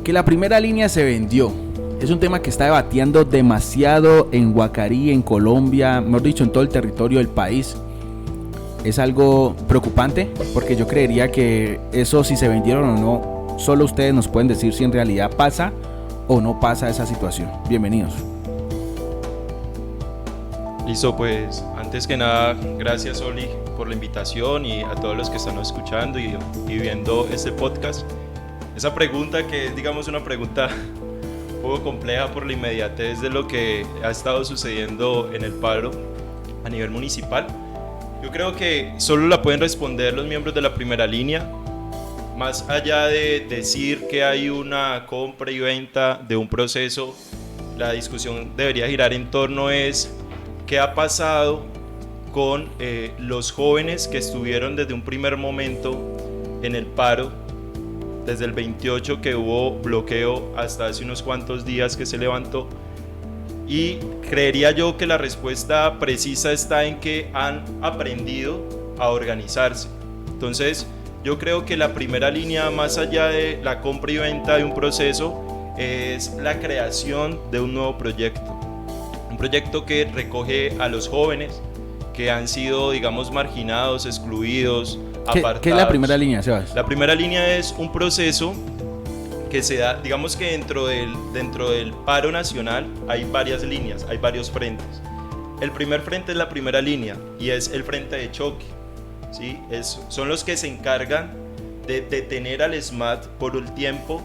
Que la primera línea se vendió. Es un tema que está debatiendo demasiado en Guacarí, en Colombia, mejor dicho, en todo el territorio del país. Es algo preocupante porque yo creería que eso, si se vendieron o no, solo ustedes nos pueden decir si en realidad pasa o no pasa esa situación. Bienvenidos. Listo, pues antes que nada, gracias Oli por la invitación y a todos los que están escuchando y viendo este podcast. Esa pregunta que es, digamos, una pregunta un poco compleja por la inmediatez de lo que ha estado sucediendo en el paro a nivel municipal. Yo creo que solo la pueden responder los miembros de la primera línea, más allá de decir que hay una compra y venta de un proceso. La discusión debería girar en torno es qué ha pasado con los jóvenes que estuvieron desde un primer momento en el paro, desde el 28 que hubo bloqueo hasta hace unos cuantos días que se levantó. Y creería yo que la respuesta precisa está en que han aprendido a organizarse. Entonces, yo creo que la primera línea, más allá de la compra y venta de un proceso, es la creación de un nuevo proyecto. Un proyecto que recoge a los jóvenes que han sido, digamos, marginados, excluidos, apartados. ¿Qué es la primera línea, Sebas? La primera línea es un proceso que se da, digamos que dentro del paro nacional hay varias líneas, hay varios frentes. El primer frente es la primera línea y es el frente de choque, ¿sí? Son los que se encargan de detener al SMAT por el tiempo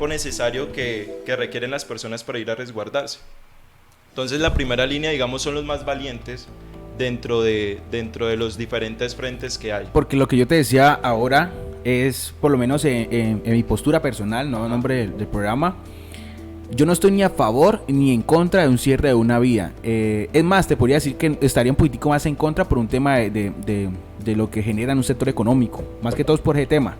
necesario que requieren las personas para ir a resguardarse. Entonces la primera línea, digamos, son los más valientes dentro de los diferentes frentes que hay. Porque lo que yo te decía ahora es, por lo menos en mi postura personal, no en nombre del programa, yo no estoy ni a favor ni en contra de un cierre de una vía. Es más, te podría decir que estaría un poquitico más en contra por un tema de lo que genera en un sector económico, más que todo es por ese tema.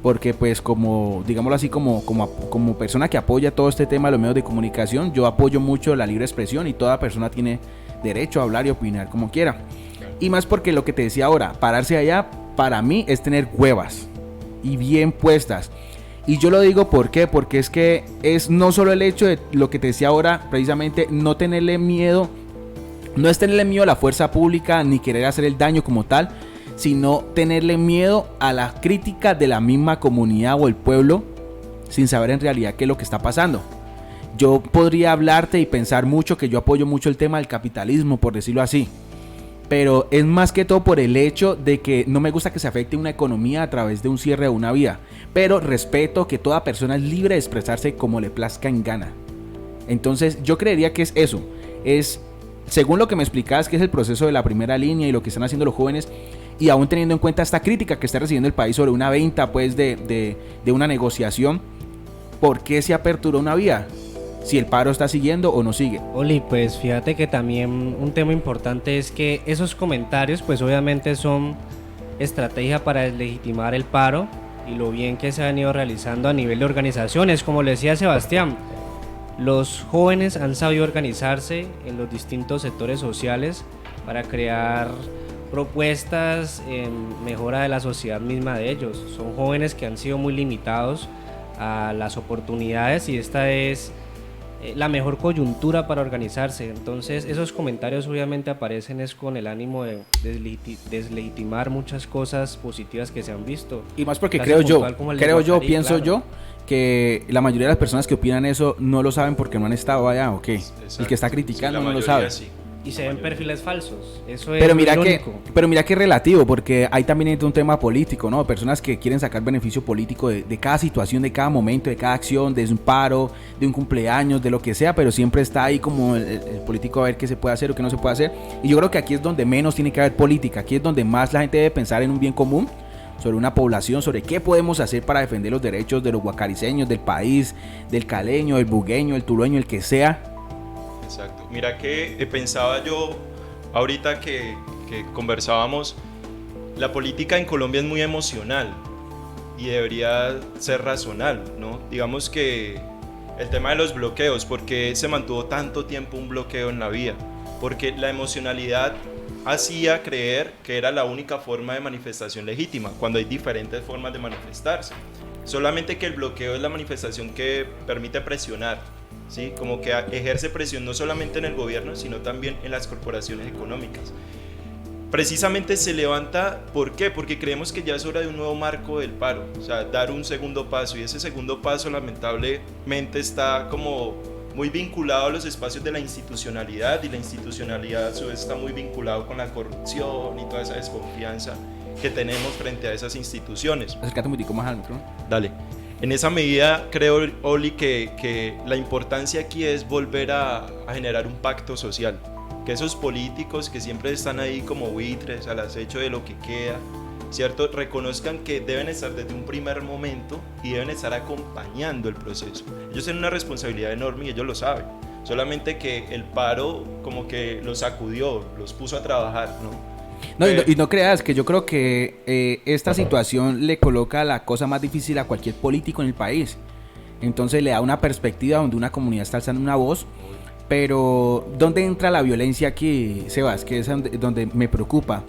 Porque pues como, digámoslo así, como persona que apoya todo este tema de los medios de comunicación, yo apoyo mucho la libre expresión y toda persona tiene derecho a hablar y opinar como quiera. Y más porque lo que te decía ahora, pararse allá, para mí es tener huevas y bien puestas. Y yo lo digo ¿por qué? Porque es que es no solo el hecho de lo que te decía ahora, precisamente no tenerle miedo, no es tenerle miedo a la fuerza pública ni querer hacer el daño como tal, sino tenerle miedo a la crítica de la misma comunidad o el pueblo sin saber en realidad qué es lo que está pasando. Yo podría hablarte y pensar mucho que yo apoyo mucho el tema del capitalismo, por decirlo así, pero es más que todo por el hecho de que no me gusta que se afecte una economía a través de un cierre de una vía, pero respeto que toda persona es libre de expresarse como le plazca en gana. Entonces yo creería que es eso, es según lo que me explicabas que es el proceso de la primera línea y lo que están haciendo los jóvenes, y aún teniendo en cuenta esta crítica que está recibiendo el país sobre una venta pues de una negociación, ¿por qué se aperturó una vía? Si el paro está siguiendo o no sigue. Oli, pues fíjate que también un tema importante es que esos comentarios pues obviamente son estrategia para deslegitimar el paro y lo bien que se ha venido realizando a nivel de organizaciones. Como le decía Sebastián, los jóvenes han sabido organizarse en los distintos sectores sociales para crear propuestas en mejora de la sociedad misma de ellos. Son jóvenes que han sido muy limitados a las oportunidades y esta es la mejor coyuntura para organizarse. Entonces esos comentarios obviamente aparecen es con el ánimo de deslegitimar muchas cosas positivas que se han visto. Y más porque pienso yo que la mayoría de las personas que opinan eso no lo saben porque no han estado allá, ¿ok? El que está criticando no lo sabe. Sí. Y se ven perfiles falsos. Eso es pero mira que es relativo, porque hay también un tema político, ¿no? Personas que quieren sacar beneficio político de cada situación, de cada momento, de cada acción, de un paro, de un cumpleaños, de lo que sea, pero siempre está ahí como el político a ver qué se puede hacer o qué no se puede hacer. Y yo creo que aquí es donde menos tiene que haber política, aquí es donde más la gente debe pensar en un bien común, sobre una población, sobre qué podemos hacer para defender los derechos de los guacariceños, del país, del caleño, del bugueño, del tulueño, el que sea. Exacto. Mira que pensaba yo ahorita que conversábamos, la política en Colombia es muy emocional y debería ser racional, ¿no? Digamos que el tema de los bloqueos, ¿por qué se mantuvo tanto tiempo un bloqueo en la vía? Porque la emocionalidad hacía creer que era la única forma de manifestación legítima, cuando hay diferentes formas de manifestarse. solamente que el bloqueo es la manifestación que permite presionar, ¿sí? Como que ejerce presión no solamente en el gobierno, sino también en las corporaciones económicas. Precisamente se levanta, ¿por qué? Porque creemos que ya es hora de un nuevo marco del paro, o sea, dar un segundo paso, y ese segundo paso lamentablemente está como muy vinculado a los espacios de la institucionalidad, y la institucionalidad a su vez está muy vinculado con la corrupción y toda esa desconfianza que tenemos frente a esas instituciones. Acércate un poquitico más al micrófono. Dale. En esa medida creo, Oli, que la importancia aquí es volver a generar un pacto social, que esos políticos que siempre están ahí como buitres al acecho de lo que queda, ¿cierto?, reconozcan que deben estar desde un primer momento y deben estar acompañando el proceso. Ellos tienen una responsabilidad enorme y ellos lo saben, solamente que el paro como que los sacudió, los puso a trabajar, ¿no? No, y no creas que yo creo que esta situación le coloca la cosa más difícil a cualquier político en el país. Entonces le da una perspectiva donde una comunidad está alzando una voz. Pero ¿dónde entra la violencia aquí, Sebas? Que es donde me preocupa.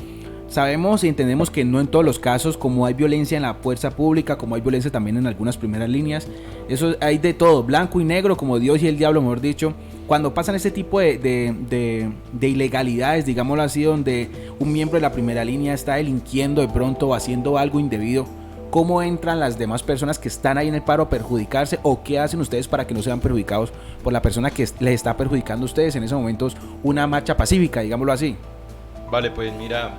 Sabemos y entendemos que no en todos los casos, como hay violencia en la fuerza pública, como hay violencia también en algunas primeras líneas, eso hay de todo, blanco y negro, como Dios y el diablo, mejor dicho. Cuando pasan este tipo de ilegalidades, digámoslo así, donde un miembro de la primera línea está delinquiendo de pronto o haciendo algo indebido, ¿cómo entran las demás personas que están ahí en el paro a perjudicarse? ¿O qué hacen ustedes para que no sean perjudicados por la persona que les está perjudicando a ustedes en esos momentos? Una marcha pacífica, digámoslo así. Vale, pues mira,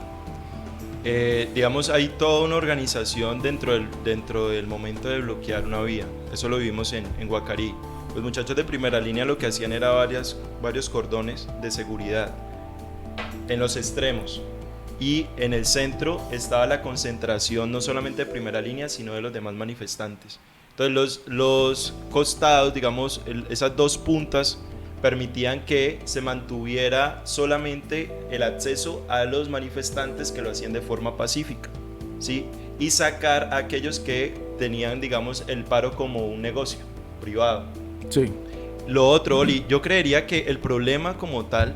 digamos, hay toda una organización dentro del momento de bloquear una vía. Eso lo vimos en Guacarí. Los muchachos de primera línea lo que hacían era varios cordones de seguridad en los extremos, y en el centro estaba la concentración no solamente de primera línea, sino de los demás manifestantes. Entonces los costados, digamos, esas dos puntas permitían que se mantuviera solamente el acceso a los manifestantes que lo hacían de forma pacífica, ¿sí? Y sacar a aquellos que tenían, digamos, el paro como un negocio privado. Sí. Lo otro, Oli, yo creería que el problema como tal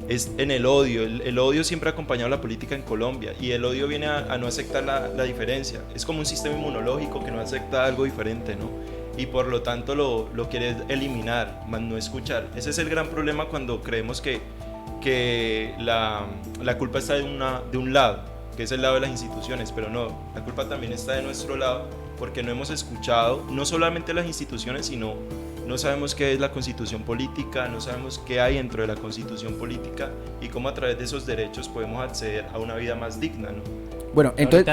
es en el odio. El odio siempre ha acompañado la política en Colombia, y el odio viene a no aceptar la diferencia. Es como un sistema inmunológico que no acepta algo diferente, ¿no? Y por lo tanto lo quiere eliminar, más no escuchar. Ese es el gran problema cuando creemos que la culpa está de un lado, que es el lado de las instituciones, pero no, la culpa también está de nuestro lado, porque no hemos escuchado no solamente las instituciones, sino no sabemos qué es la constitución política, no sabemos qué hay dentro de la constitución política y cómo a través de esos derechos podemos acceder a una vida más digna, ¿no? Bueno, entonces...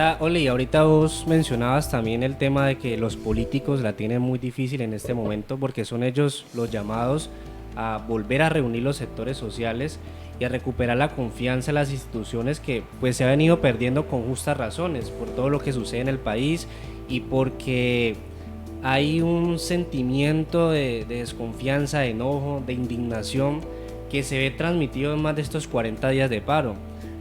Ahorita vos mencionabas también el tema de que los políticos la tienen muy difícil en este momento, porque son ellos los llamados a volver a reunir los sectores sociales y a recuperar la confianza en las instituciones que pues se ha venido perdiendo con justas razones por todo lo que sucede en el país, y porque hay un sentimiento de desconfianza, de enojo, de indignación que se ve transmitido en más de estos 40 días de paro.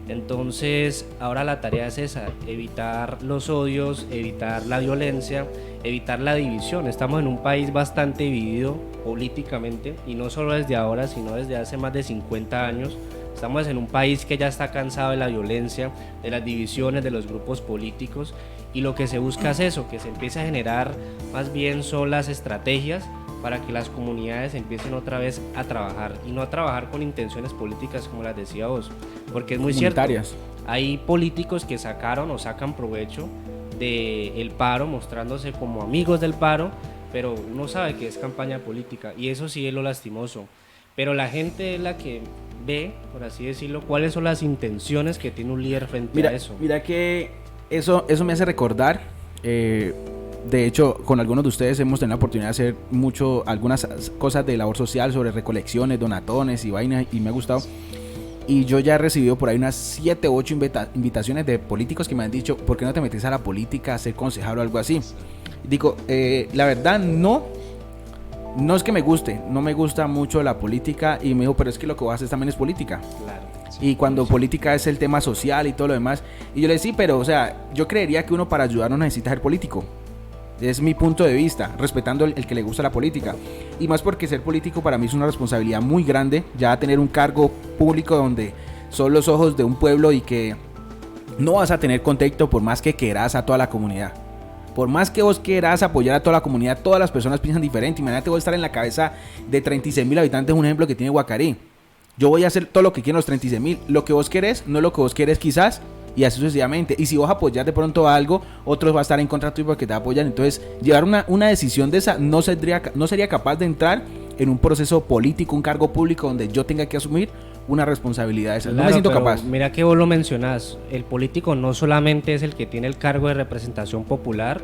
Entonces ahora la tarea es esa, evitar los odios, evitar la violencia, evitar la división. Estamos en un país bastante dividido políticamente, y no solo desde ahora, sino desde hace más de 50 años. Estamos en un país que ya está cansado de la violencia, de las divisiones, de los grupos políticos, y lo que se busca es eso, que se empiece a generar más bien son las estrategias para que las comunidades empiecen otra vez a trabajar, y no a trabajar con intenciones políticas como las decía vos, porque es muy cierto, hay políticos que sacaron o sacan provecho del paro mostrándose como amigos del paro, pero uno sabe que es campaña política, y eso sí es lo lastimoso. Pero la gente es la que ve, por así decirlo, cuáles son las intenciones que tiene un líder frente a eso. Mira que eso me hace recordar, de hecho, con algunos de ustedes hemos tenido la oportunidad de hacer algunas cosas de labor social sobre recolecciones, donatones y vainas, y me ha gustado. Y yo ya he recibido por ahí unas 7 u 8 invitaciones de políticos que me han dicho, ¿por qué no te metes a la política, a ser concejal o algo así? Digo, la verdad no es que me guste, no me gusta mucho la política, y me dijo, pero es que lo que vos haces también es política. Claro. Y cuando política es el tema social y todo lo demás. Y yo le decía, sí, pero o sea, yo creería que uno para ayudar no necesita ser político. Es mi punto de vista, respetando el que le gusta la política. Y más porque ser político para mí es una responsabilidad muy grande, ya tener un cargo público donde son los ojos de un pueblo y que no vas a tener contacto por más que quieras a toda la comunidad. Por más que vos quieras apoyar a toda la comunidad, todas las personas piensan diferente. Imagínate vos estar en la cabeza de 36.000 habitantes, un ejemplo que tiene Guacarí. Yo voy a hacer todo lo que quieren los 36.000. Lo que vos querés, no lo que vos querés quizás, y así sucesivamente. Y si vos apoyás de pronto algo, otros va a estar en contra tuyo porque te apoyan. Entonces, llevar una decisión de esa no sería capaz de entrar en un proceso político, un cargo público donde yo tenga que asumir una responsabilidad de esa. No me siento capaz. Mira que vos lo mencionás, el político no solamente es el que tiene el cargo de representación popular,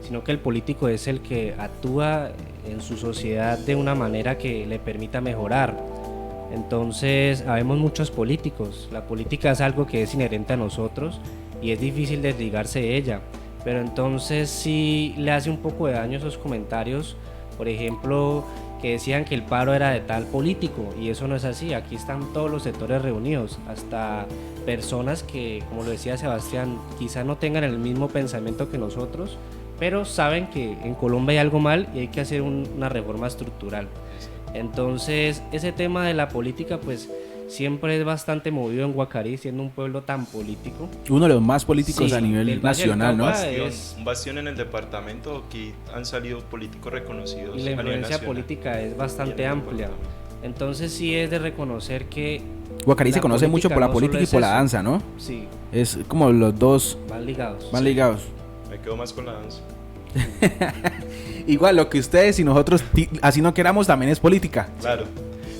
sino que el político es el que actúa en su sociedad de una manera que le permita mejorar. Entonces, habemos muchos políticos. La política es algo que es inherente a nosotros y es difícil desligarse de ella. Pero entonces sí le hace un poco de daño esos comentarios, por ejemplo, que decían que el paro era de tal político, y eso no es así. Aquí están todos los sectores reunidos, hasta personas que, como lo decía Sebastián, quizá no tengan el mismo pensamiento que nosotros, pero saben que en Colombia hay algo mal y hay que hacer una reforma estructural. Entonces, ese tema de la política, pues siempre es bastante movido en Guacarí, siendo un pueblo tan político. Uno de los más políticos Sí, a nivel del Valle del nacional, ¿no? Cauca. Un bastión en el departamento, aquí han salido políticos reconocidos. Y la a nivel influencia nacional. política es Y bastante en el amplia. departamento. Entonces sí es de reconocer que Guacarí se la conoce mucho por la no política solo y es por la eso. danza, ¿no? Sí, Es como los dos van ligados. van ligados. Me quedo más con la danza. Igual, lo que ustedes y nosotros, así no queramos, también es política. Claro.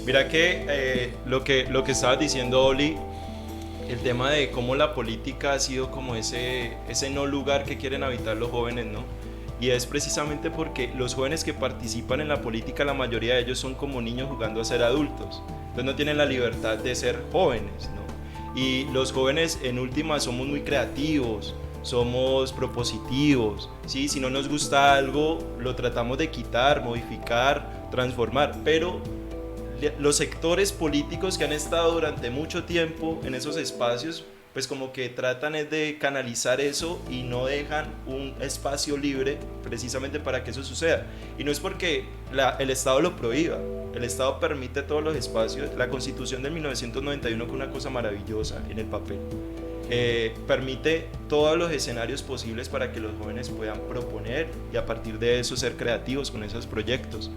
Mira que lo que estabas diciendo, Oli, el tema de cómo la política ha sido como ese no lugar que quieren habitar los jóvenes, ¿no? Y es precisamente porque los jóvenes que participan en la política, la mayoría de ellos son como niños jugando a ser adultos. Entonces no tienen la libertad de ser jóvenes, ¿no? Y los jóvenes en última somos muy creativos, somos propositivos, ¿sí? Si no nos gusta algo, lo tratamos de quitar, modificar, transformar, pero los sectores políticos que han estado durante mucho tiempo en esos espacios, pues como que tratan es de canalizar eso y no dejan un espacio libre precisamente para que eso suceda. Y no es porque el Estado lo prohíba, el Estado permite todos los espacios. La Constitución del 1991, que es una cosa maravillosa en el papel, permite todos los escenarios posibles para que los jóvenes puedan proponer y a partir de eso ser creativos con esos proyectos.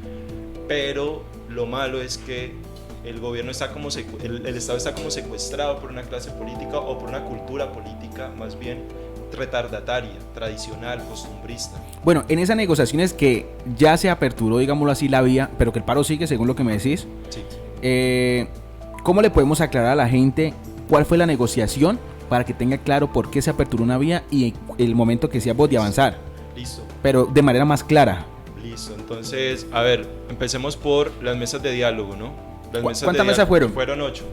Pero lo malo es que el gobierno está como el Estado está como secuestrado por una clase política o por una cultura política más bien retardataria, tradicional, costumbrista. Bueno, en esas negociaciones que ya se aperturó, digámoslo así, la vía, pero que el paro sigue, según lo que me decís, Sí. ¿cómo le podemos aclarar a la gente cuál fue la negociación para que tenga claro por qué se aperturó una vía y el momento que sea vos de avanzar? Listo. Pero de manera más clara. Listo, entonces, a ver, empecemos por las mesas de diálogo, ¿no? ¿Cuántas mesas fueron? Fueron 8.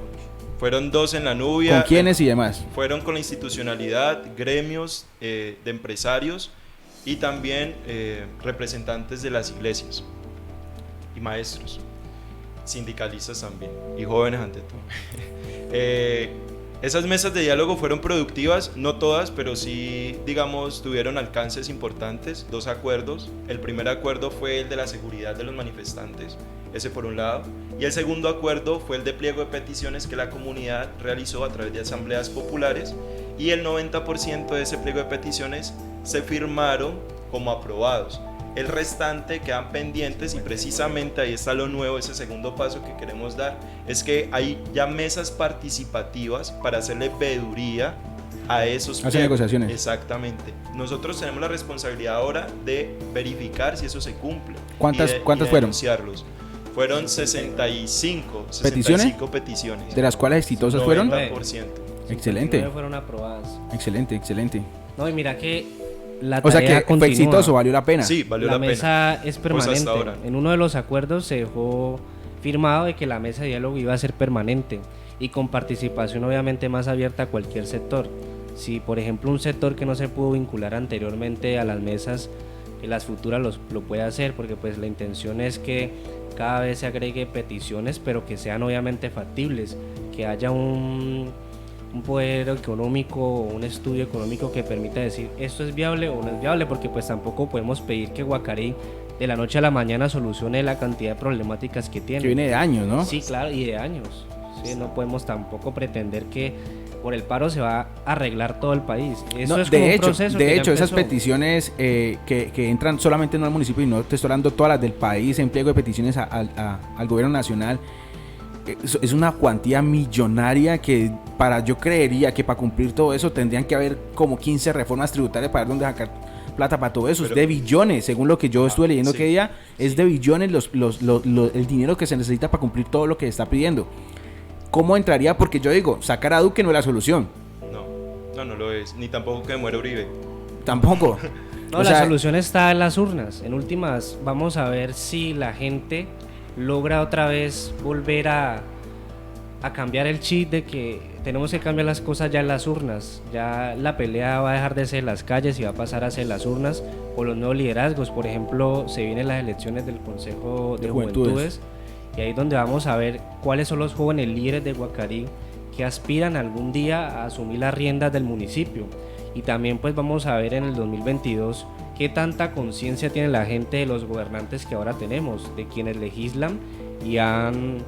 Fueron 2 en la Nubia. ¿Con quiénes y demás? Fueron con la institucionalidad, gremios de empresarios y también representantes de las iglesias y maestros, sindicalistas también y jóvenes ante todo. Esas mesas de diálogo fueron productivas, no todas, pero sí, digamos, tuvieron alcances importantes, 2 acuerdos. El primer acuerdo fue el de la seguridad de los manifestantes, ese por un lado, y el segundo acuerdo fue el de pliego de peticiones que la comunidad realizó a través de asambleas populares, y el 90% de ese pliego de peticiones se firmaron como aprobados. El restante quedan pendientes y precisamente ahí está lo nuevo, ese segundo paso que queremos dar, es que hay ya mesas participativas para hacerle veeduría a esos Hacer negociaciones. Exactamente. Nosotros tenemos la responsabilidad ahora de verificar si eso se cumple. ¿Cuántas y fueron? Denunciarlos. Fueron 65 peticiones. ¿De las cuales exitosas fueron? 90%. Excelente. 59 fueron aprobadas. Excelente, excelente. No, y mira que la O sea tarea que fue continúa. exitoso, valió la pena. Sí, valió la la pena. mesa es Pues hasta permanente. ahora. En uno de los acuerdos se dejó firmado de que la mesa de diálogo iba a ser permanente y con participación obviamente más abierta a cualquier sector. Si por ejemplo un sector que no se pudo vincular anteriormente a las mesas, en las futuras lo puede hacer, porque pues la intención es que cada vez se agregue peticiones, pero que sean obviamente factibles, que haya un poder económico o un estudio económico que permita decir esto es viable o no es viable, porque pues tampoco podemos pedir que Guacarí de la noche a la mañana solucione la cantidad de problemáticas que tiene. Que viene de años, ¿no? Sí, claro, y de años. Sí, no podemos tampoco pretender que por el paro se va a arreglar todo el país. Eso No, es como de un hecho, proceso de que ya hecho esas empezó. peticiones que entran solamente no al municipio y no te estoy hablando todas las del país en pliego de peticiones al gobierno nacional, es una cuantía millonaria que yo creería que para cumplir todo eso tendrían que haber como 15 reformas tributarias para ver dónde sacar plata para todo eso. Pero, es de billones, según lo que yo estuve leyendo sí, que día, es sí. de billones el dinero que se necesita para cumplir todo lo que está pidiendo. ¿Cómo entraría? Porque yo digo, sacar a Duque no es la solución. No lo es, ni tampoco que muera Uribe. Tampoco. No, O la sea, solución está en las urnas. En últimas, vamos a ver si la gente logra otra vez volver a cambiar el chip de que tenemos que cambiar las cosas ya en las urnas. Ya la pelea va a dejar de ser en las calles y va a pasar a ser en las urnas por los nuevos liderazgos. Por ejemplo, se vienen las elecciones del Consejo de Juventudes y ahí es donde vamos a ver cuáles son los jóvenes líderes de Guacarí que aspiran algún día a asumir las riendas del municipio. Y también pues vamos a ver en el 2022 qué tanta conciencia tiene la gente de los gobernantes que ahora tenemos, de quienes legislan y han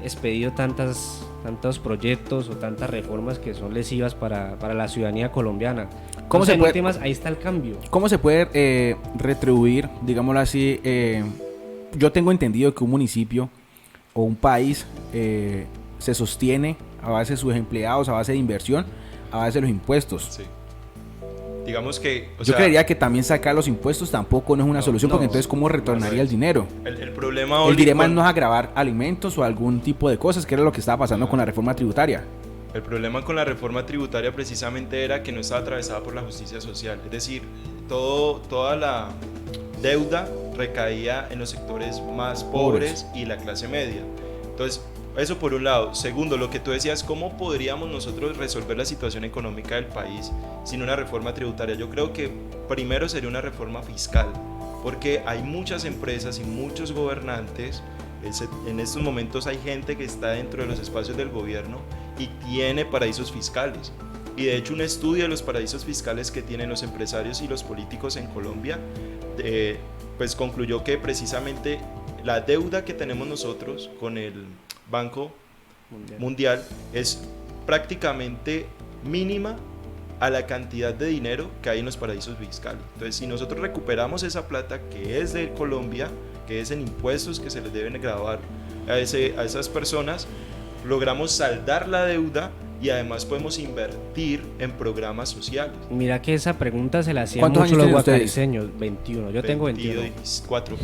expedido tantos proyectos o tantas reformas que son lesivas para la ciudadanía colombiana. ¿Cómo Entonces, se en puede- últimas, ahí está el cambio. ¿Cómo se puede retribuir, digámoslo así? Yo tengo entendido que un municipio o un país se sostiene a base de sus empleados, a base de inversión, a base de los impuestos. Sí. Digamos que, Yo creería que también sacar los impuestos tampoco no es una solución, porque no, entonces ¿cómo retornaría el dinero? el problema El Oli, dilema no es agravar alimentos o algún tipo de cosas, que era lo que estaba pasando con la reforma tributaria. El problema con la reforma tributaria precisamente era que no estaba atravesada por la justicia social, es decir, toda la deuda recaía en los sectores más pobres y la clase media. Entonces, eso por un lado. Segundo, lo que tú decías, ¿cómo podríamos nosotros resolver la situación económica del país sin una reforma tributaria? Yo creo que primero sería una reforma fiscal, porque hay muchas empresas y muchos gobernantes. En estos momentos hay gente que está dentro de los espacios del gobierno y tiene paraísos fiscales. Y de hecho un estudio de los paraísos fiscales que tienen los empresarios y los políticos en Colombia pues concluyó que precisamente la deuda que tenemos nosotros con el Banco Mundial es prácticamente mínima a la cantidad de dinero que hay en los paraísos fiscales. Entonces, si nosotros recuperamos esa plata que es de Colombia, que es en impuestos que se les deben gravar a esas personas, logramos saldar la deuda y además podemos invertir en programas sociales. Mira que esa pregunta se la hacían ¿Cuántos mucho años los tienen ustedes? guacariceños. 21, yo tengo 21. 24.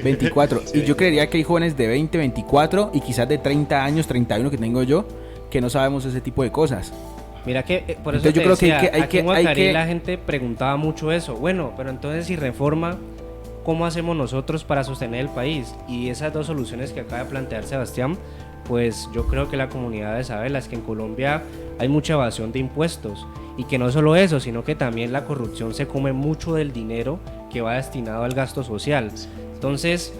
24. Sí, Y yo creería que hay jóvenes de 20, 24 y quizás de 30 años, 31 que tengo yo, que no sabemos ese tipo de cosas. Mira que por eso Entonces, yo te creo que decía, aquí en hay Guacarí que- la gente preguntaba mucho eso. Bueno, pero entonces si reforma, ¿cómo hacemos nosotros para sostener el país? Y esas dos soluciones que acaba de plantear Sebastián, pues yo creo que la comunidad debe saberlas, que en Colombia hay mucha evasión de impuestos y que no solo eso, sino que también la corrupción se come mucho del dinero que va destinado al gasto social. Entonces,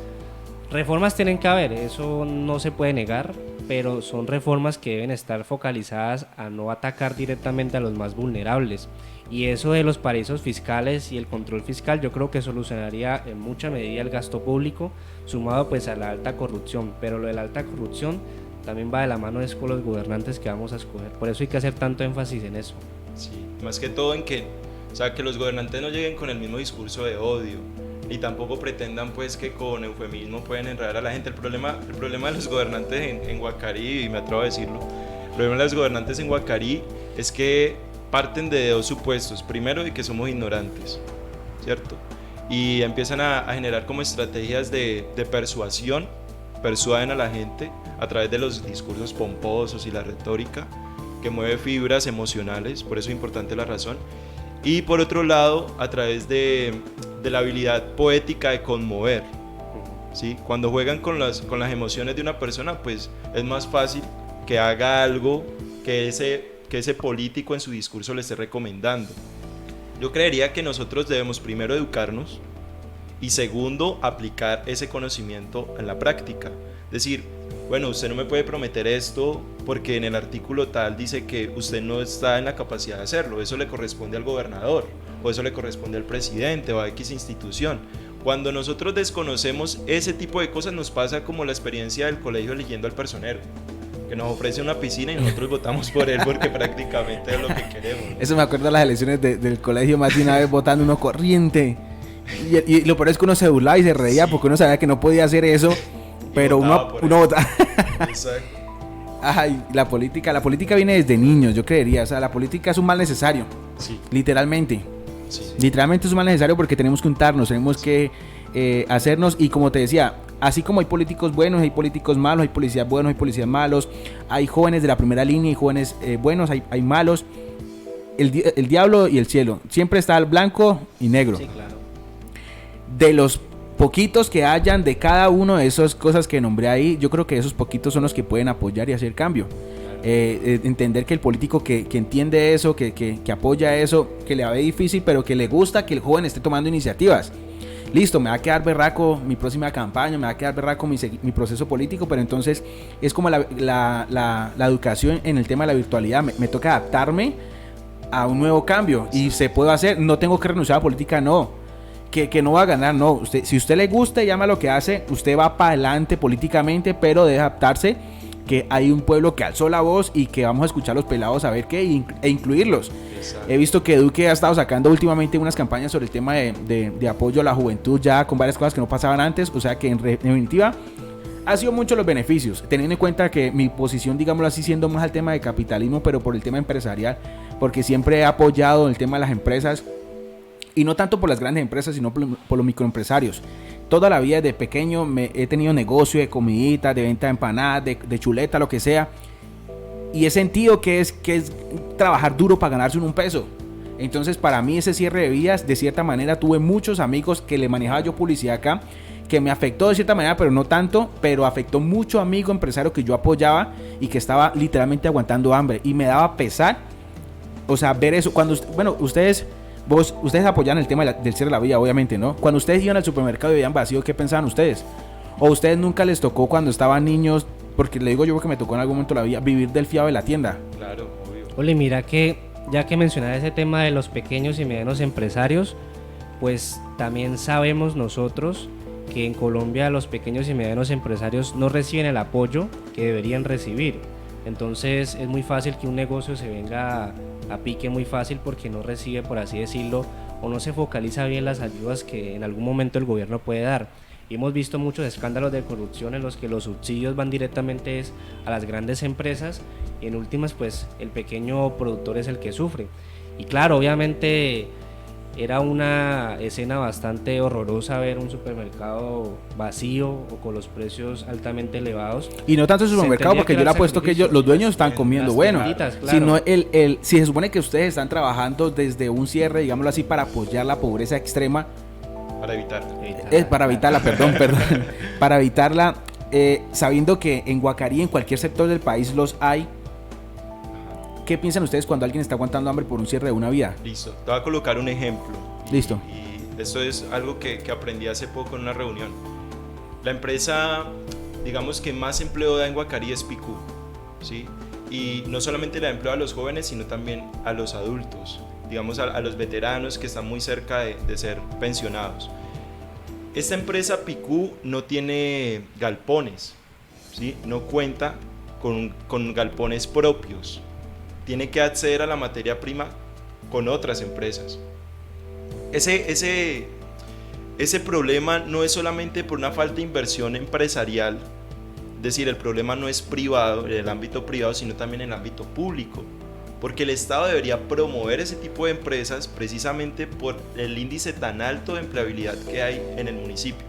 reformas tienen que haber, eso no se puede negar, pero son reformas que deben estar focalizadas a no atacar directamente a los más vulnerables. Y eso de los paraísos fiscales y el control fiscal yo creo que solucionaría en mucha medida el gasto público, sumado pues a la alta corrupción. Pero lo de la alta corrupción también va de la mano de con los gobernantes que vamos a escoger. Por eso hay que hacer tanto énfasis en eso. Sí, más que todo en que, o sea, que los gobernantes no lleguen con el mismo discurso de odio y tampoco pretendan pues que con eufemismo pueden enredar a la gente. El problema de los gobernantes en Guacarí, y me atrevo a decirlo, el problema de los gobernantes en Guacarí es que parten de dos supuestos. Primero, de que somos ignorantes, ¿cierto? Y empiezan a generar como estrategias de persuasión, persuaden a la gente a través de los discursos pomposos y la retórica que mueve fibras emocionales, por eso es importante la razón. Y por otro lado, a través de la habilidad poética de conmover, ¿sí? Cuando juegan con las emociones de una persona, pues es más fácil que haga algo que ese político en su discurso le esté recomendando. Yo creería que nosotros debemos primero educarnos y segundo aplicar ese conocimiento en la práctica. Es decir, bueno, usted no me puede prometer esto porque en el artículo tal dice que usted no está en la capacidad de hacerlo, eso le corresponde al gobernador o eso le corresponde al presidente o a X institución. Cuando nosotros desconocemos ese tipo de cosas nos pasa como la experiencia del colegio eligiendo al personero. que nos ofrece una piscina y nosotros votamos por él porque prácticamente es lo que queremos, ¿no? Eso me acuerdo de las elecciones del colegio, más de una vez votando uno corriente. Y lo peor es que uno se burlaba y se reía porque uno sabía que no podía hacer eso, pero uno votaba. Exacto. Ay, la política viene desde niños, yo creería. O sea, la política es un mal necesario. Sí. Literalmente. Sí. Literalmente es un mal necesario porque tenemos que untarnos, tenemos que hacernos. Y como te decía, así como hay políticos buenos, hay políticos malos, hay policías buenos, hay policías malos, hay jóvenes de la primera línea, hay jóvenes buenos, hay malos. El diablo y el cielo. Siempre está el blanco y negro. Sí, claro. De los poquitos que hayan de cada uno de esas cosas que nombré ahí, yo creo que esos poquitos son los que pueden apoyar y hacer cambio. Entender que el político que entiende eso, que apoya eso, que le va difícil, pero que le gusta que el joven esté tomando iniciativas. Listo, me va a quedar berraco mi próxima campaña, me va a quedar berraco mi proceso político, pero entonces es como la educación en el tema de la virtualidad. Me toca adaptarme a un nuevo cambio y se puede hacer. No tengo que renunciar a la política, no. Que no va a ganar, no. Si usted le gusta y ama lo que hace, usted va para adelante políticamente, pero debe adaptarse que hay un pueblo que alzó la voz y que vamos a escuchar a los pelados a ver qué e incluirlos. Exacto. He visto que Duque ha estado sacando últimamente unas campañas sobre el tema de apoyo a la juventud, ya con varias cosas que no pasaban antes, o sea que en definitiva ha sido mucho los beneficios, teniendo en cuenta que mi posición, digámoslo así, siendo más al tema de capitalismo, pero por el tema empresarial, porque siempre he apoyado el tema de las empresas. Y no tanto por las grandes empresas, sino por los microempresarios. Toda la vida desde pequeño he tenido negocio de comiditas, de venta de empanadas, de chuleta, lo que sea. Y he sentido que es trabajar duro para ganarse un peso. Entonces para mí ese cierre de vías, de cierta manera, tuve muchos amigos que le manejaba yo publicidad acá, que me afectó de cierta manera, pero no tanto, pero afectó mucho amigo empresario que yo apoyaba y que estaba literalmente aguantando hambre. Y me daba pesar, o sea, ver eso. Cuando, bueno, ustedes apoyan el tema del cierre de la vía, obviamente, ¿no? Cuando ustedes iban al supermercado y veían vacío, ¿qué pensaban ustedes? ¿O ustedes nunca les tocó cuando estaban niños, porque le digo yo porque me tocó en algún momento la vida, vivir del fiado de la tienda? Claro, obvio. Oli, mira que ya que mencionaba ese tema de los pequeños y medianos empresarios, pues también sabemos nosotros que en Colombia los pequeños y medianos empresarios no reciben el apoyo que deberían recibir. Entonces es muy fácil que un negocio se venga a pique muy fácil porque no recibe, por así decirlo, o no se focaliza bien las ayudas que en algún momento el gobierno puede dar. Y hemos visto muchos escándalos de corrupción en los que los subsidios van directamente a las grandes empresas y en últimas pues el pequeño productor es el que sufre. Y claro, obviamente era una escena bastante horrorosa ver un supermercado vacío o con los precios altamente elevados. Y no tanto el supermercado, porque yo le apuesto que los dueños están comiendo bueno, claro. Sino si se supone que ustedes están trabajando desde un cierre, digámoslo así, para apoyar la pobreza extrema. Para evitarla. Para evitarla, perdón. Para evitarla, sabiendo que en Guacarí, en cualquier sector del país los hay. ¿Qué piensan ustedes cuando alguien está aguantando hambre por un cierre de una vía? Listo, te voy a colocar un ejemplo. Listo. Y esto es algo que aprendí hace poco en una reunión. La empresa, digamos que más empleo da en Guacarí es Picú, ¿sí? Y no solamente le da empleo a los jóvenes, sino también a los adultos, digamos a los veteranos que están muy cerca de ser pensionados. Esta empresa Picú no tiene galpones, ¿sí? No cuenta con galpones propios. Tiene que acceder a la materia prima con otras empresas. Ese problema no es solamente por una falta de inversión empresarial, es decir, el problema no es privado, en el ámbito privado, sino también en el ámbito público, porque el Estado debería promover ese tipo de empresas precisamente por el índice tan alto de empleabilidad que hay en el municipio.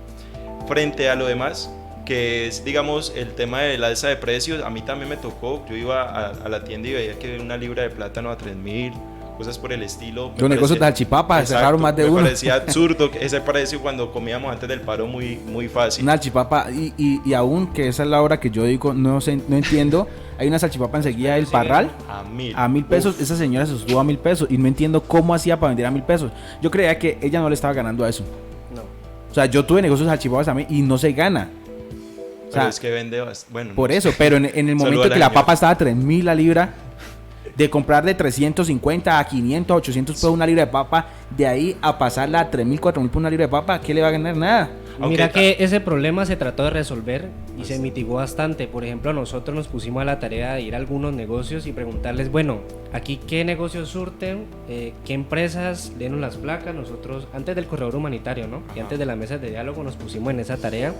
Frente a lo demás, que es, digamos, el tema de la alza de precios, a mí también me tocó. Yo iba a la tienda y veía que una libra de plátano a 3.000, cosas por el estilo. Los negocios de salchipapa cerraron más de uno. Me parecía absurdo ese precio cuando comíamos antes del paro, muy, muy fácil. Una salchipapa, y aún que esa es la hora que yo digo, no entiendo, hay una salchipapa enseguida del Parral a 1.000 pesos. Esa señora se sostuvo a 1.000 pesos y no entiendo cómo hacía para vender a 1.000 pesos. Yo creía que ella no le estaba ganando a eso. No. O sea, yo tuve negocios de salchipapas a mí y no se gana. O sea, es que vende, bueno. Por eso, pero en el momento que la papa estaba a 3.000 la libra, de comprar de 350 a 500, a 800 pesos una libra de papa, de ahí a pasarla a 3.000, 4.000 por una libra de papa, ¿qué le va a ganar? Nada. Mira que ese problema se trató de resolver y se mitigó bastante. Por ejemplo, nosotros nos pusimos a la tarea de ir a algunos negocios y preguntarles, bueno, aquí qué negocios surten, qué empresas, denos las placas. Nosotros, antes del corredor humanitario, ¿no? Y antes de las mesas de diálogo nos pusimos en esa tarea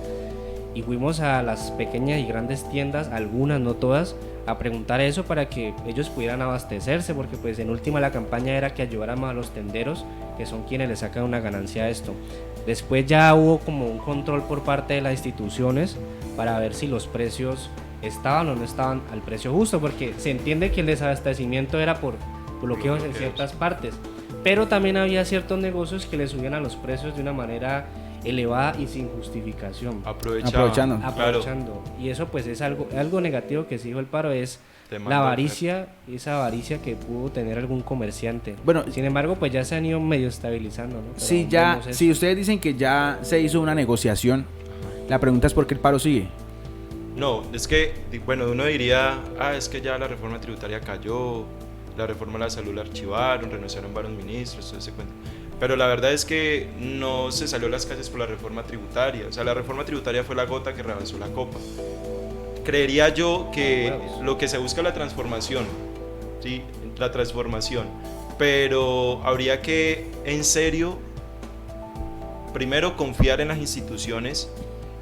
y fuimos a las pequeñas y grandes tiendas, algunas, no todas, a preguntar eso para que ellos pudieran abastecerse, porque pues en última la campaña era que ayudáramos a los tenderos, que son quienes le sacan una ganancia a esto. Después ya hubo como un control por parte de las instituciones para ver si los precios estaban o no estaban al precio justo, porque se entiende que el desabastecimiento era por bloqueos en ciertas partes, pero también había ciertos negocios que le subían a los precios de una manera elevada y sin justificación. Aprovechando. Claro. Y eso pues es algo negativo que se dijo el paro, es la avaricia, esa avaricia que pudo tener algún comerciante. Bueno, sin embargo, pues ya se han ido medio estabilizando, ¿no? Sí, ya, si ustedes dicen que ya se hizo una negociación, la pregunta es ¿por qué el paro sigue? No, es que, bueno, uno diría, es que ya la reforma tributaria cayó, la reforma de la salud la archivaron, renunciaron varios ministros, todo ese cuento. Pero la verdad es que no se salió a las calles por la reforma tributaria. O sea, la reforma tributaria fue la gota que rebasó la copa. Creería yo que lo que se busca es la transformación, ¿sí? La transformación. Pero habría que, en serio, primero confiar en las instituciones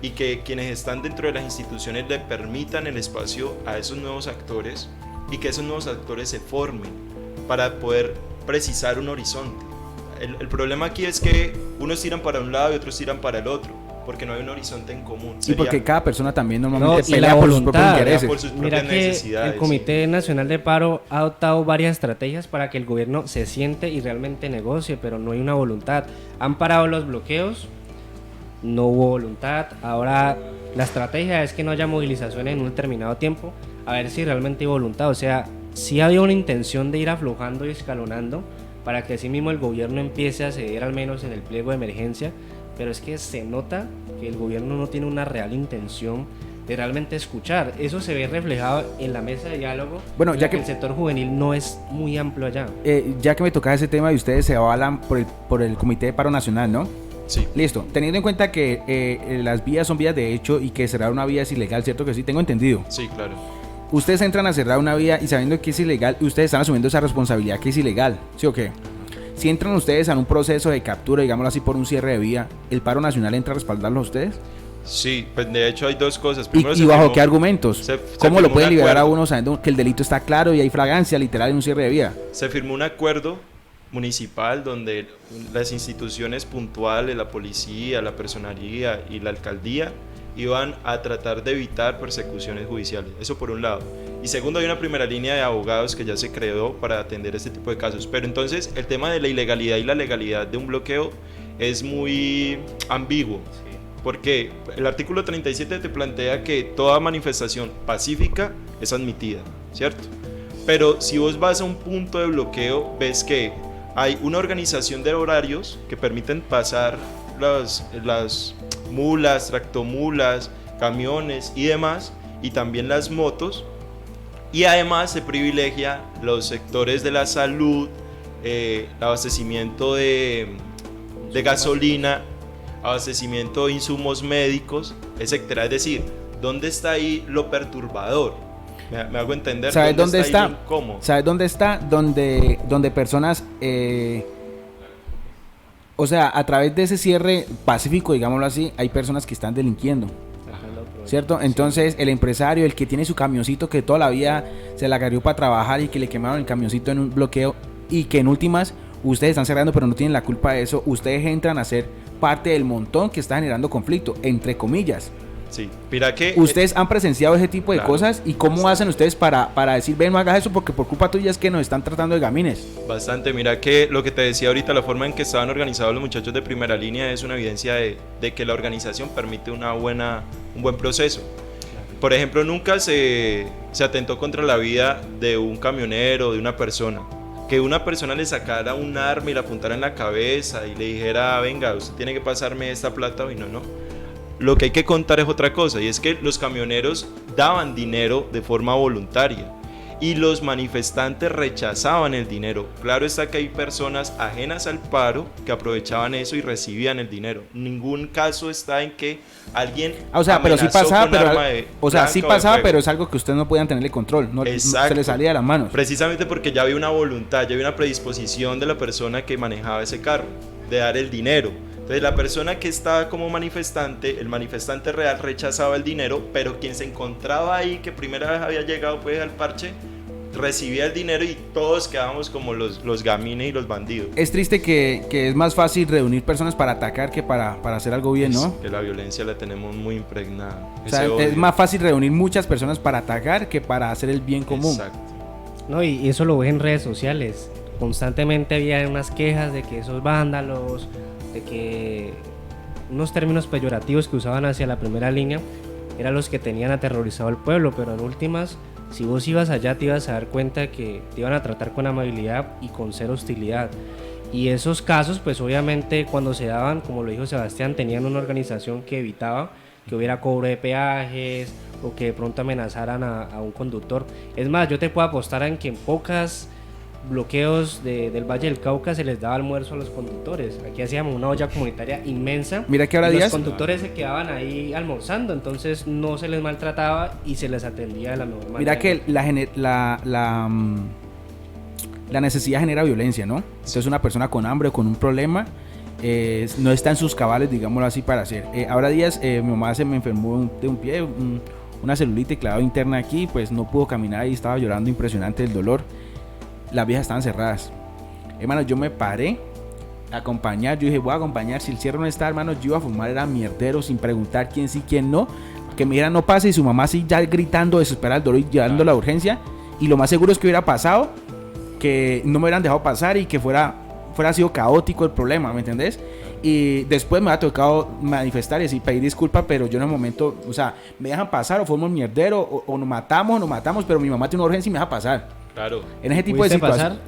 y que quienes están dentro de las instituciones le permitan el espacio a esos nuevos actores y que esos nuevos actores se formen para poder precisar un horizonte. El problema aquí es que unos tiran para un lado y otros tiran para el otro, porque no hay un horizonte en común. Y porque cada persona también normalmente pelea por sus propios intereses. Por sus Mira propias que necesidades. el Comité Nacional de Paro ha adoptado varias estrategias para que el gobierno se siente y realmente negocie, pero no hay una voluntad. Han parado los bloqueos, no hubo voluntad. Ahora la estrategia es que no haya movilizaciones en un determinado tiempo, a ver si realmente hay voluntad. O sea, sí había una intención de ir aflojando y escalonando para que así mismo el gobierno empiece a ceder al menos en el pliego de emergencia, pero es que se nota que el gobierno no tiene una real intención de realmente escuchar. Eso se ve reflejado en la mesa de diálogo, bueno, ya que el sector juvenil no es muy amplio allá. Ya que me tocaba ese tema y ustedes se avalan por el Comité de Paro Nacional, ¿no? Sí. Listo, teniendo en cuenta que las vías son vías de hecho y que cerrar una vía es ilegal, ¿cierto que sí? Tengo entendido. Sí, claro. Ustedes entran a cerrar una vía y sabiendo que es ilegal, ustedes están asumiendo esa responsabilidad que es ilegal, ¿sí o qué? Si entran ustedes en un proceso de captura, digámoslo así, por un cierre de vía, ¿el paro nacional entra a respaldarlos a ustedes? Sí, pues de hecho hay dos cosas. ¿Y bajo qué argumentos? ¿Cómo lo pueden liberar a uno sabiendo que el delito está claro y hay fragancia literal en un cierre de vía? Se firmó un acuerdo municipal donde las instituciones puntuales, la policía, la personería y la alcaldía iban a tratar de evitar persecuciones judiciales. Eso por un lado. Y segundo, hay una primera línea de abogados que ya se creó para atender este tipo de casos. Pero entonces el tema de la ilegalidad y la legalidad de un bloqueo es muy ambiguo. Porque el artículo 37 te plantea que toda manifestación pacífica es admitida, ¿cierto? Pero si vos vas a un punto de bloqueo, ves que hay una organización de horarios que permiten pasar las mulas, tractomulas, camiones y demás, y también las motos, y además se privilegia los sectores de la salud, el abastecimiento de gasolina, abastecimiento de insumos médicos, etcétera. Es decir, ¿dónde está ahí lo perturbador? Me hago entender. ¿Sabes dónde está? ¿Cómo? ¿Sabes dónde está? Donde personas, o sea, a través de ese cierre pacífico, digámoslo así, hay personas que están delinquiendo, ¿cierto? Entonces el empresario, el que tiene su camioncito que toda la vida se la agarró para trabajar y que le quemaron el camioncito en un bloqueo y que en últimas ustedes están cerrando pero no tienen la culpa de eso, ustedes entran a ser parte del montón que está generando conflicto, entre comillas. Sí, mira que ustedes han presenciado ese tipo de claro, cosas y cómo hacen ustedes para decir, ven, no hagas eso porque por culpa tuya es que nos están tratando de gamines. Bastante, mira que lo que te decía ahorita, la forma en que estaban organizados los muchachos de primera línea es una evidencia de que la organización permite un buen proceso. Por ejemplo, nunca se atentó contra la vida de un camionero, de una persona. Que una persona le sacara un arma y la apuntara en la cabeza y le dijera, venga, usted tiene que pasarme esta plata hoy, no. Lo que hay que contar es otra cosa, y es que los camioneros daban dinero de forma voluntaria. y los manifestantes rechazaban el dinero. Claro está que hay personas ajenas al paro que aprovechaban eso y recibían el dinero. Ningún caso está en que alguien o sea, pero sí amenazó pasaba, con pero arma de o sea, sí blanca o de pasaba, fuego. pero es algo que ustedes no podían tenerle control, no se les salía de las manos. Precisamente porque ya había una voluntad, ya había una predisposición de la persona que manejaba ese carro, de dar el dinero. Entonces la persona que estaba como manifestante, el manifestante real rechazaba el dinero, pero quien se encontraba ahí, que primera vez había llegado pues al parche, recibía el dinero y todos quedábamos como los gamines y los bandidos. Es triste que es más fácil reunir personas para atacar que para hacer algo bien, ¿no? Que la violencia la tenemos muy impregnada. O sea, Ese es odio. más fácil reunir muchas personas para atacar que para hacer el bien común. Exacto. No, y eso lo ves en redes sociales. Constantemente había unas quejas de que esos vándalos, de que unos términos peyorativos que usaban hacia la primera línea eran los que tenían aterrorizado al pueblo, pero en últimas, si vos ibas allá te ibas a dar cuenta que te iban a tratar con amabilidad y con cero hostilidad. Y esos casos, pues obviamente cuando se daban, como lo dijo Sebastián, tenían una organización que evitaba que hubiera cobro de peajes o que de pronto amenazaran a un conductor. Es más, yo te puedo apostar en que en pocas bloqueos del Valle del Cauca se les daba almuerzo a los conductores. Aquí hacíamos una olla comunitaria inmensa. Mira que ahora y los días conductores se quedaban ahí almorzando, entonces no se les maltrataba y se les atendía de la mejor manera. Mira que la necesidad genera violencia, ¿no? Entonces una persona con hambre o con un problema no está en sus cabales, digámoslo así, para hacer. Ahora días mi mamá se me enfermó de un pie, una celulitis clavada interna aquí, pues no pudo caminar y estaba llorando impresionante el dolor. Las viejas estaban cerradas. Hermano, yo me paré a acompañar. Yo dije, voy a acompañar. Si el cierre no está, hermano, yo iba a fumar, era mierdero, sin preguntar quién sí, quién no. Que me dijeran no pase y su mamá así ya gritando, desesperada el dolor y llevando la urgencia. Y lo más seguro es que hubiera pasado, que no me hubieran dejado pasar y que fuera sido caótico el problema, ¿me entendés? Y después me ha tocado manifestar y decir, pedir disculpas, pero yo en el momento, o sea, me dejan pasar o formamos mierdero o nos matamos, pero mi mamá tiene una urgencia y me deja pasar. Claro. En ese tipo de ¿Pudiste situaciones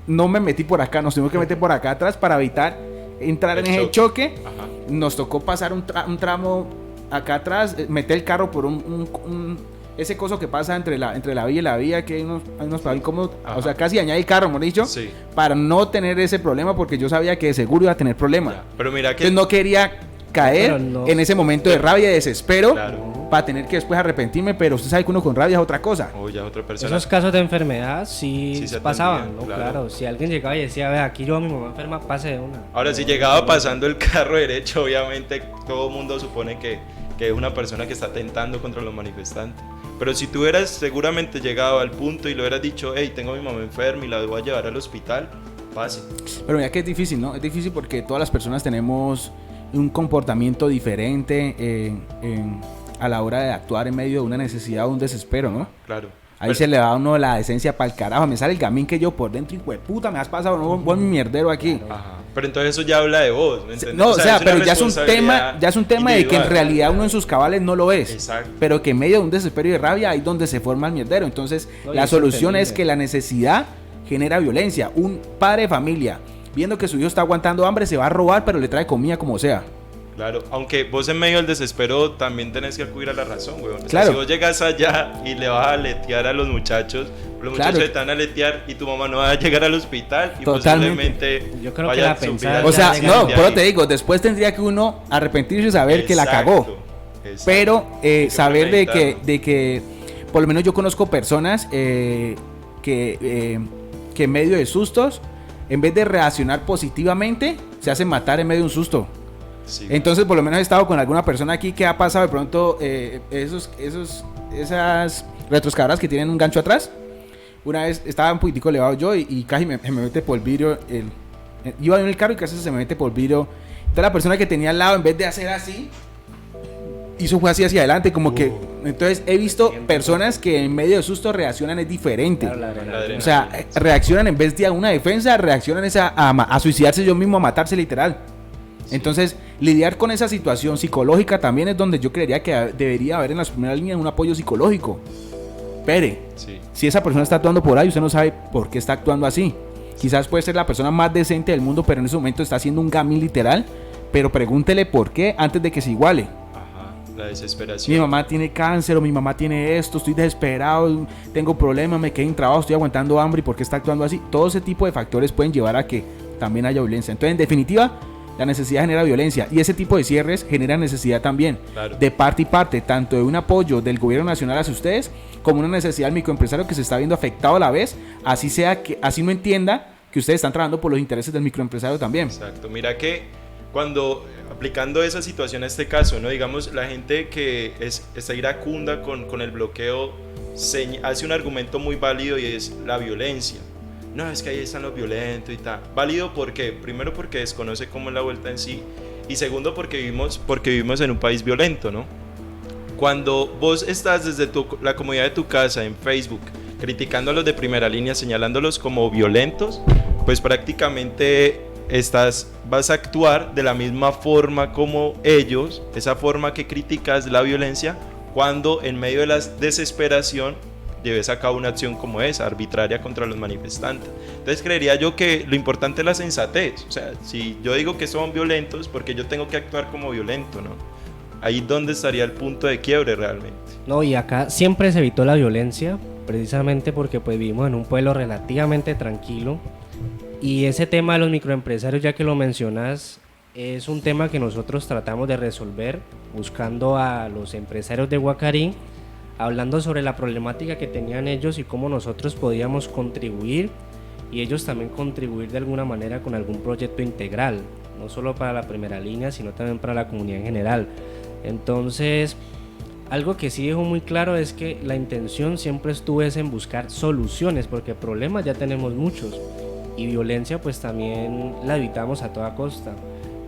no me metí por acá, nos tuvimos que meter por acá atrás para evitar entrar en ese choque. Ajá. Nos tocó pasar un tramo acá atrás, meter el carro por ese coso que pasa entre la vía y la vía, que hay unos para incómodos, o sea, casi dañar el carro, hemos dicho, Sí. para no tener ese problema, porque yo sabía que de seguro iba a tener problemas. Ya. Pero mira que Entonces no quería caer Pero no. en ese momento de rabia y de desespero, Claro. para tener que después arrepentirme, pero usted sabe que uno con rabia es otra cosa. o ya otra persona. esos casos de enfermedad sí Sí se pasaban, atendían, ¿no? claro. Claro, si alguien llegaba y decía, ve, aquí yo a mi mamá enferma, pase de una. Ahora, si llegaba pasando el carro derecho, obviamente todo el mundo supone que es una persona que está atentando contra los manifestantes. Pero si tú hubieras seguramente llegado al punto y le hubieras dicho, hey, tengo a mi mamá enferma y la voy a llevar al hospital, pase. Pero mira que es difícil, ¿no? Es difícil porque todas las personas tenemos un comportamiento diferente a la hora de actuar en medio de una necesidad o un desespero, ¿no? Claro. Ahí Pero- se le da a uno la decencia para el carajo. Me sale el gamín que yo por dentro, hijo de puta, me has pasado, no, buen mierdero aquí. Ajá. Pero entonces eso ya habla de vos, ¿me entiendes? No, o sea, es una pero ya es un tema de que en responsabilidad realidad uno en sus cabales no lo es. Exacto. Pero que en medio de un desespero y de rabia ahí donde se forma el mierdero. Entonces, No, y la es solución es entendible. que la necesidad genera violencia. Un padre de familia, viendo que su hijo está aguantando hambre, se va a robar, pero le trae comida como sea. Claro, aunque vos en medio del desespero también tenés que acudir a la razón, weón. O sea, Claro. si vos llegas allá y le vas a letear a los muchachos Claro. te van a letear y tu mamá no va a llegar al hospital y Totalmente. posiblemente Yo creo que vaya la a sufrir pensada algo O sea, ya no, de pero ahí. te digo, después tendría que uno arrepentirse y saber que la Exacto, cagó. exacto. Pero Hay que saber premeditarlo. de que, por lo menos yo conozco personas que en medio de sustos, en vez de reaccionar positivamente, se hacen matar en medio de un susto. Sí. Entonces, por lo menos he estado con alguna persona aquí que ha pasado de pronto esas retroscadoras que tienen un gancho atrás. Una vez estaba un poquitico elevado yo y casi me mete por el vidrio. Iba en el carro y casi se me mete por el vidrio. Entonces la persona que tenía al lado, en vez de hacer así, hizo fue así hacia adelante, como que... Entonces he visto personas que en medio de susto reaccionan es diferente. Claro, la adrenalina. O sea, reaccionan en vez de a una defensa, reaccionan a suicidarse ellos mismos, a matarse literal. Entonces, lidiar con esa situación psicológica también es donde yo creería que debería haber en las primeras líneas un apoyo psicológico. Pere, Sí. si esa persona está actuando por ahí, usted no sabe por qué está actuando así. Quizás puede ser la persona más decente del mundo, pero en ese momento está haciendo un gamín literal. Pero pregúntele por qué antes de que se iguale. Ajá. La Mi desesperación. mamá tiene cáncer o mi mamá tiene esto, estoy desesperado, tengo problemas, me quedé en trabajo, estoy aguantando hambre y ¿por qué está actuando así? Todo ese tipo de factores pueden llevar a que también haya violencia. Entonces, en definitiva, la necesidad genera violencia y ese tipo de cierres genera necesidad también Claro. de parte y parte, tanto de un apoyo del gobierno nacional hacia ustedes como una necesidad del microempresario que se está viendo afectado a la vez, así sea que así no entienda que ustedes están trabajando por los intereses del microempresario también. Exacto. Mira que cuando aplicando esa situación a este caso, ¿no? Digamos, la gente que está iracunda con el bloqueo hace un argumento muy válido y es la violencia. No, es que ahí están los violentos y tal. Válido porque, primero porque desconoce cómo es la vuelta en sí y segundo porque vivimos en un país violento, ¿no? Cuando vos estás desde la comodidad de tu casa en Facebook criticando a los de primera línea, señalándolos como violentos, pues prácticamente vas a actuar de la misma forma como ellos, esa forma que criticas la violencia, cuando en medio de la desesperación lleves a cabo una acción como esa, arbitraria contra los manifestantes. Entonces creería yo que lo importante es la sensatez. O sea, si yo digo que son violentos, porque yo tengo que actuar como violento, ¿no? Ahí donde estaría el punto de quiebre realmente. No, y acá siempre se evitó la violencia, precisamente porque pues vivimos en un pueblo relativamente tranquilo. Y ese tema de los microempresarios, ya que lo mencionas, es un tema que nosotros tratamos de resolver buscando a los empresarios de Guacarí, hablando sobre la problemática que tenían ellos y cómo nosotros podíamos contribuir y ellos también contribuir de alguna manera con algún proyecto integral, no solo para la primera línea, sino también para la comunidad en general. Entonces, algo que sí dejo muy claro es que la intención siempre estuvo en buscar soluciones, porque problemas ya tenemos muchos y violencia pues también la evitamos a toda costa.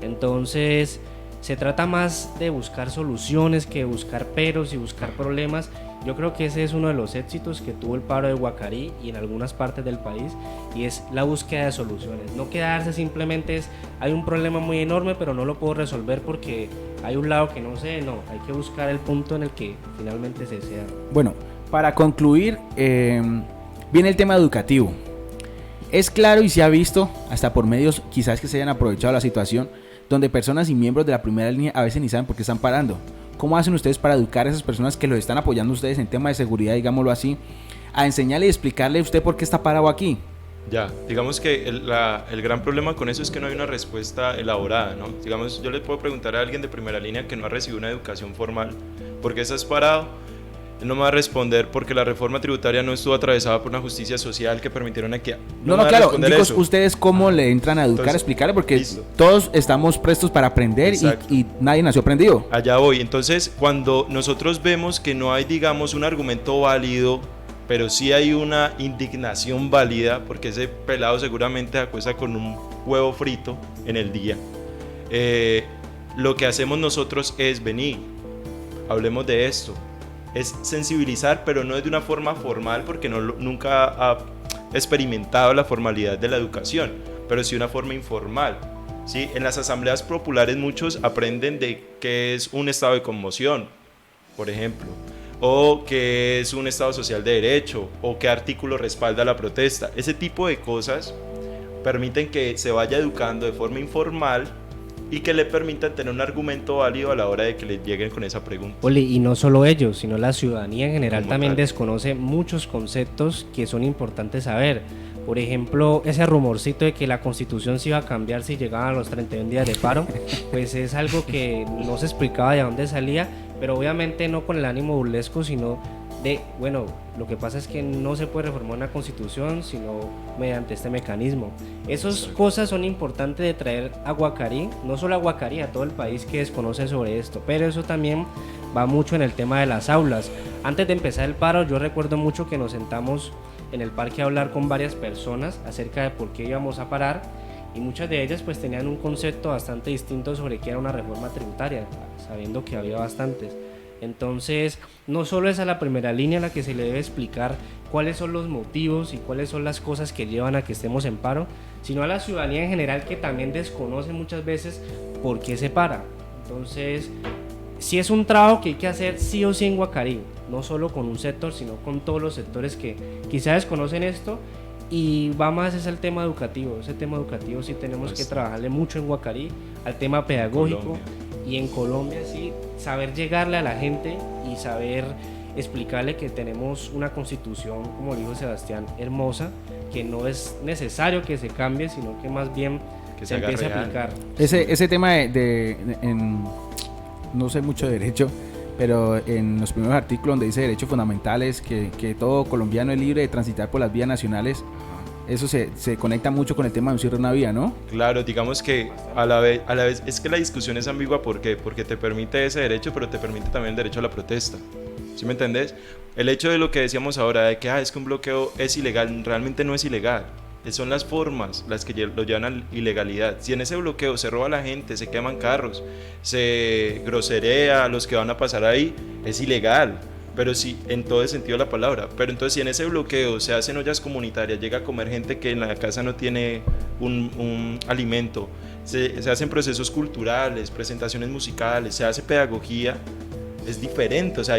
Entonces se trata más de buscar soluciones que buscar peros y buscar problemas. Yo creo que ese es uno de los éxitos que tuvo el paro de Guacarí y en algunas partes del país, y es la búsqueda de soluciones. No quedarse simplemente hay un problema muy enorme pero no lo puedo resolver porque hay un lado que no sé, no, hay que buscar el punto en el que finalmente se sea. Bueno, para concluir, viene el tema educativo. Es claro y se ha visto, hasta por medios quizás que se hayan aprovechado la situación, donde personas y miembros de la primera línea a veces ni saben por qué están parando. ¿Cómo hacen ustedes para educar a esas personas que los están apoyando ustedes en tema de seguridad, digámoslo así, a enseñarle y explicarle a usted por qué está parado aquí? Ya, digamos que el gran problema con eso es que no hay una respuesta elaborada, ¿no? Digamos, yo le puedo preguntar a alguien de primera línea que no ha recibido una educación formal, ¿por qué estás parado? Él no me va a responder porque la reforma tributaria no estuvo atravesada por una justicia social que permitiera una equidad. No, claro, digo, ustedes cómo le entran a educar, entonces, explicarle, porque listo. Todos estamos prestos para aprender y nadie nació aprendido. Allá voy. Entonces, cuando nosotros vemos que no hay, digamos, un argumento válido, pero sí hay una indignación válida, porque ese pelado seguramente acuesta con un huevo frito en el día, lo que hacemos nosotros es venir, hablemos de esto. Es sensibilizar, pero no es de una forma formal, porque nunca ha experimentado la formalidad de la educación, pero sí una forma informal, ¿sí? En las asambleas populares muchos aprenden de qué es un estado de conmoción, por ejemplo, o qué es un estado social de derecho, o qué artículo respalda la protesta. Ese tipo de cosas permiten que se vaya educando de forma informal y que le permitan tener un argumento válido a la hora de que les lleguen con esa pregunta. Oli, y no solo ellos, sino la ciudadanía en general también desconoce muchos conceptos que son importantes saber. Por ejemplo, ese rumorcito de que la Constitución se iba a cambiar si llegaban a los 31 días de paro, pues es algo que no se explicaba de dónde salía, pero obviamente no con el ánimo burlesco, sino de, bueno, lo que pasa es que no se puede reformar una constitución sino mediante este mecanismo. Esas cosas son importantes de traer a Guacarí, no solo a Guacarí, a todo el país que desconoce sobre esto, pero eso también va mucho en el tema de las aulas. Antes de empezar el paro, yo recuerdo mucho que nos sentamos en el parque a hablar con varias personas acerca de por qué íbamos a parar, y muchas de ellas pues tenían un concepto bastante distinto sobre qué era una reforma tributaria, sabiendo que había bastantes. Entonces, no solo es a la primera línea a la que se le debe explicar cuáles son los motivos y cuáles son las cosas que llevan a que estemos en paro, sino a la ciudadanía en general, que también desconoce muchas veces por qué se para. Entonces, sí es un trabajo que hay que hacer sí o sí en Guacarí, no solo con un sector, sino con todos los sectores que quizás desconocen esto, y va más es el tema educativo. Ese tema educativo sí tenemos que trabajarle mucho en Guacarí, al tema pedagógico. Colombia. Y en Colombia sí, saber llegarle a la gente y saber explicarle que tenemos una constitución, como dijo Sebastián, hermosa, que no es necesario que se cambie, sino que más bien Que se se haga empiece a real. aplicar. Ese tema no sé mucho de derecho, pero en los primeros artículos donde dice derechos fundamentales, que todo colombiano es libre de transitar por las vías nacionales, eso se conecta mucho con el tema de un cierre de una vía, ¿no? Claro, digamos que a la vez es que la discusión es ambigua. ¿Por qué? Porque te permite ese derecho, pero te permite también el derecho a la protesta. ¿Sí me entendés? El hecho de lo que decíamos ahora, de que es que un bloqueo es ilegal, realmente no es ilegal. Son las formas las que lo llevan a la ilegalidad. Si en ese bloqueo se roba a la gente, se queman carros, se groserea a los que van a pasar ahí, es ilegal. Pero sí, en todo el sentido de la palabra. Pero entonces si en ese bloqueo se hacen ollas comunitarias, llega a comer gente que en la casa no tiene un alimento, se hacen procesos culturales, presentaciones musicales, se hace pedagogía, es diferente. O sea,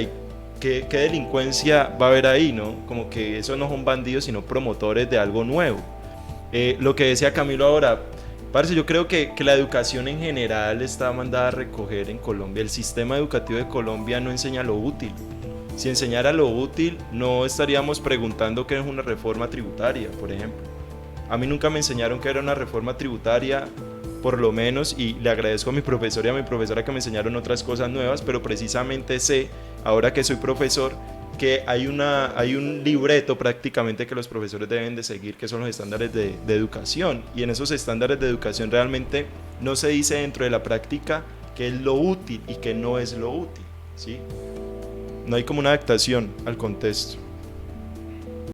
¿qué delincuencia va a haber ahí, no? Como que esos no son bandidos, sino promotores de algo nuevo. Lo que decía Camilo ahora, parce, yo creo que la educación en general está mandada a recoger en Colombia. El sistema educativo de Colombia no enseña lo útil. Si enseñara lo útil, no estaríamos preguntando qué es una reforma tributaria, por ejemplo. A mí nunca me enseñaron qué era una reforma tributaria, por lo menos, y le agradezco a mi profesor y a mi profesora que me enseñaron otras cosas nuevas, pero precisamente sé, ahora que soy profesor, que hay un libreto prácticamente que los profesores deben de seguir, que son los estándares de educación, y en esos estándares de educación realmente no se dice dentro de la práctica qué es lo útil y qué no es lo útil, ¿sí? No hay como una adaptación al contexto.